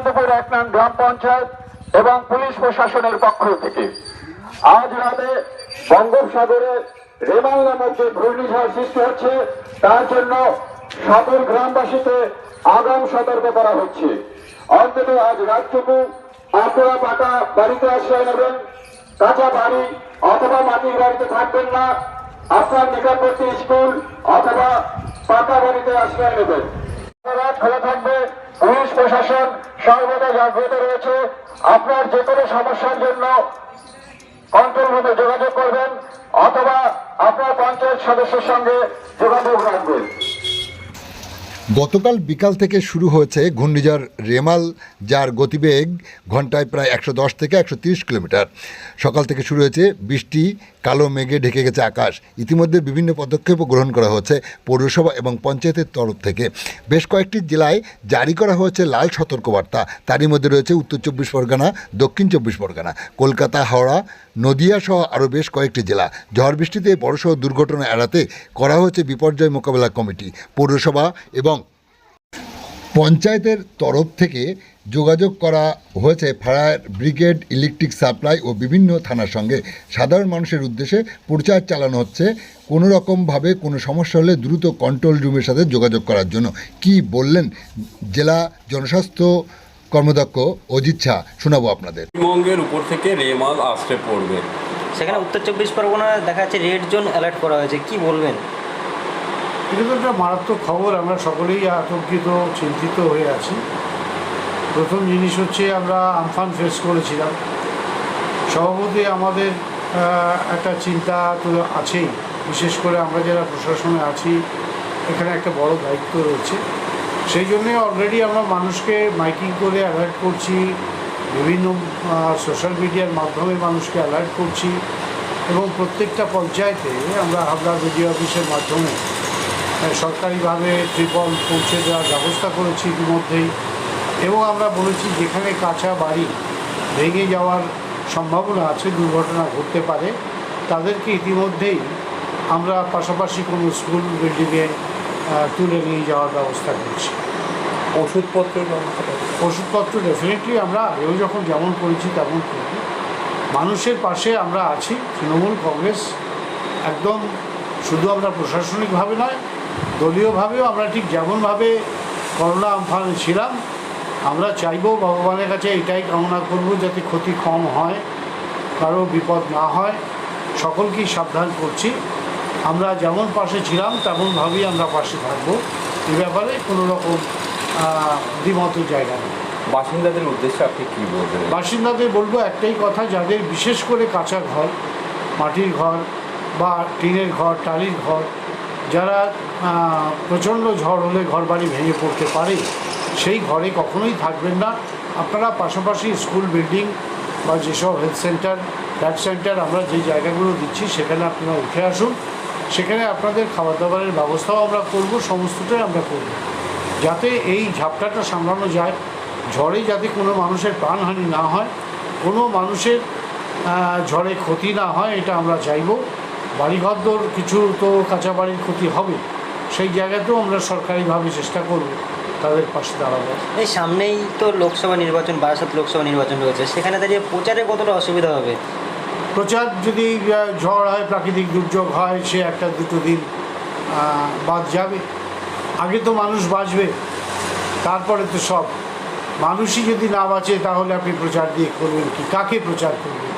চন্দ্রপুর 1 নং গ্রাম পঞ্চায়েত এবং পুলিশ প্রশাসনের পক্ষ থেকে আজ রাতে বঙ্গোপসাগরে রেমাল নামক যে ঘূর্ণিঝড় সৃষ্টি হচ্ছে তার জন্য সকল গ্রামবাসীকে আগাম সতর্ক করা হচ্ছে। অন্তত আজ রাতটুকু আপনারা পাকা বাড়িতে আশ্রয় নেবেন, কাঁচা বাড়ি অথবা মাটির বাড়িতে থাকবেন না, আপনার নিকটবর্তী স্কুল অথবা পাকা বাড়িতে আশ্রয় নেবেন। রাত খোলা থাকবে, পুলিশ প্রশাসন সর্বদা জাগ্রত রয়েছে। আপনার যে কোনো সমস্যার জন্য কন্ট্রোল রুমে যোগাযোগ করবেন অথবা আপনার পঞ্চায়েত সদস্যের সঙ্গে যোগাযোগ রাখবেন। গতকাল বিকাল থেকে শুরু হয়েছে ঘূর্ণিঝড় রেমাল, যার গতিবেগ ঘন্টায় প্রায় 110 থেকে 130 কিলোমিটার। সকাল থেকে শুরু হয়েছে বৃষ্টি, কালো মেঘে ঢেকে গেছে আকাশ। ইতিমধ্যে বিভিন্ন পদক্ষেপও গ্রহণ করা হচ্ছে পৌরসভা এবং পঞ্চায়েতের তরফ থেকে। বেশ কয়েকটি জেলায় জারি করা হয়েছে লাল সতর্কবার্তা। তারই মধ্যে রয়েছে উত্তর 24 পরগনা, দক্ষিণ 24 পরগনা, কলকাতা, হাওড়া, নদিয়া সহ আরও বেশ কয়েকটি জেলা। ঝড় বৃষ্টিতে বড়সড় দুর্ঘটনা এড়াতে করা হয়েছে বিপর্যয় মোকাবেলা কমিটি। পৌরসভা এবং পঞ্চায়েতের তরফ থেকে যোগাযোগ করা হয়েছে ফায়ার ব্রিগেড, ইলেকট্রিক সাপ্লাই ও বিভিন্ন থানার সঙ্গে। সাধারণ মানুষের উদ্দেশ্যে প্রচার চালানো হচ্ছে কোনো রকমভাবে কোনো সমস্যা হলে দ্রুত কন্ট্রোল রুমের সাথে যোগাযোগ করার জন্য। কি বললেন জেলা জনস্বাস্থ্য কর্মদক্ষ অজিত ঝা, শোনাবো আপনাদের। পশ্চিমবঙ্গের উপর থেকে রেমাল আসতে পড়বে, সেখানে উত্তর 24 পরগনা দেখা যাচ্ছে রেড জোন অ্যালার্ট করা হয়েছে, কি বলবেন? এটা তো একটা মারাত্মক খবর। আমরা সকলেই আতঙ্কিত, চিন্তিত হয়ে আছি। প্রথম জিনিস হচ্ছে আমরা আমফান ফেস করেছিলাম, স্বভাবতই আমাদের একটা চিন্তা তো আছেই। বিশেষ করে আমরা যারা প্রশাসনে আছি এখানে একটা বড় দায়িত্ব রয়েছে। সেই জন্যে অলরেডি আমরা মানুষকে মাইকিং করে অ্যালার্ট করছি, বিভিন্ন সোশ্যাল মিডিয়ার মাধ্যমে মানুষকে অ্যালার্ট করছি এবং প্রত্যেকটা পঞ্চায়েতে আমরা হাবড়া বিডিও অফিসের মাধ্যমে সরকারিভাবে ত্রিপল পৌঁছে দেওয়ার ব্যবস্থা করেছি ইতিমধ্যেই। এবং আমরা বলেছি যেখানে কাঁচা বাড়ি ভেঙে যাওয়ার সম্ভাবনা আছে, দুর্ঘটনা ঘটতে পারে, তাদেরকে ইতিমধ্যেই আমরা পাশাপাশি কোনো স্কুল বিল্ডিংয়ে তুলে নিয়ে যাওয়ার ব্যবস্থা করছি। ওষুধপত্র ডেফিনেটলি আমরা আগেও যখন যেমন করেছি তেমন করব। মানুষের পাশে আমরা আছি। তৃণমূল কংগ্রেস একদম শুধু আমরা প্রশাসনিকভাবে নয়, দলীয়ভাবেও আমরা ঠিক যেমনভাবে করোনা আমফানে ছিলাম, আমরা চাইবো ভগবানের কাছে এটাই কামনা করব যাতে ক্ষতি কম হয়, কারো বিপদ না হয়। সকলকেই সাবধান করছি, আমরা যেমন পাশে ছিলাম তেমনভাবেই আমরা পাশে থাকবো। এ ব্যাপারে কোনো রকম দ্বিমতের জায়গা নেই। বাসিন্দাদের উদ্দেশ্যে আপনি কী বলবেন? বাসিন্দাদের বলবো একটাই কথা, যাদের বিশেষ করে কাঁচা ঘর, মাটির ঘর বা টিনের ঘর, টালির ঘর, যারা প্রচণ্ড ঝড় হলে ঘরবাড়ি ভেঙে পড়তে পারে, সেই ঘরে কখনোই থাকবেন না। আপনারা পাশাপাশি স্কুল বিল্ডিং বা যেসব হেলথ সেন্টার, ফ্ল্যাট সেন্টার আমরা যে জায়গাগুলো দিচ্ছি সেখানে আপনারা উঠে আসুন। সেখানে আপনাদের খাবার দাবারের ব্যবস্থাও আমরা করব, সমস্তটাই আমরা করব, যাতে এই ঝাপটাটা সামলানো যায়। ঝড়ে যাতে কোনো মানুষের প্রাণহানি না হয়, কোনো মানুষের ঝড়ে ক্ষতি না হয়, এটা আমরা চাইব। বাড়িঘরদোর কিছু তো কাঁচা বাড়ির ক্ষতি হবে, সেই জায়গাতেও আমরা সরকারিভাবে চেষ্টা করব তাদের পাশে দাঁড়াবো। এই সামনেই তো লোকসভা নির্বাচন, বারাসাত লোকসভা নির্বাচন রয়েছে, সেখানে দাঁড়িয়ে প্রচারে কতটা অসুবিধা হবে? প্রচার যদি ঝড় হয়, প্রাকৃতিক দুর্যোগ হয়, সে একটা দুটো দিন বাদ যাবে। আগে তো মানুষ বাঁচবে, তারপরে তো সব। মানুষই যদি না বাঁচে তাহলে আপনি প্রচার দিয়ে করবেন কি? কাকে প্রচার করবেন?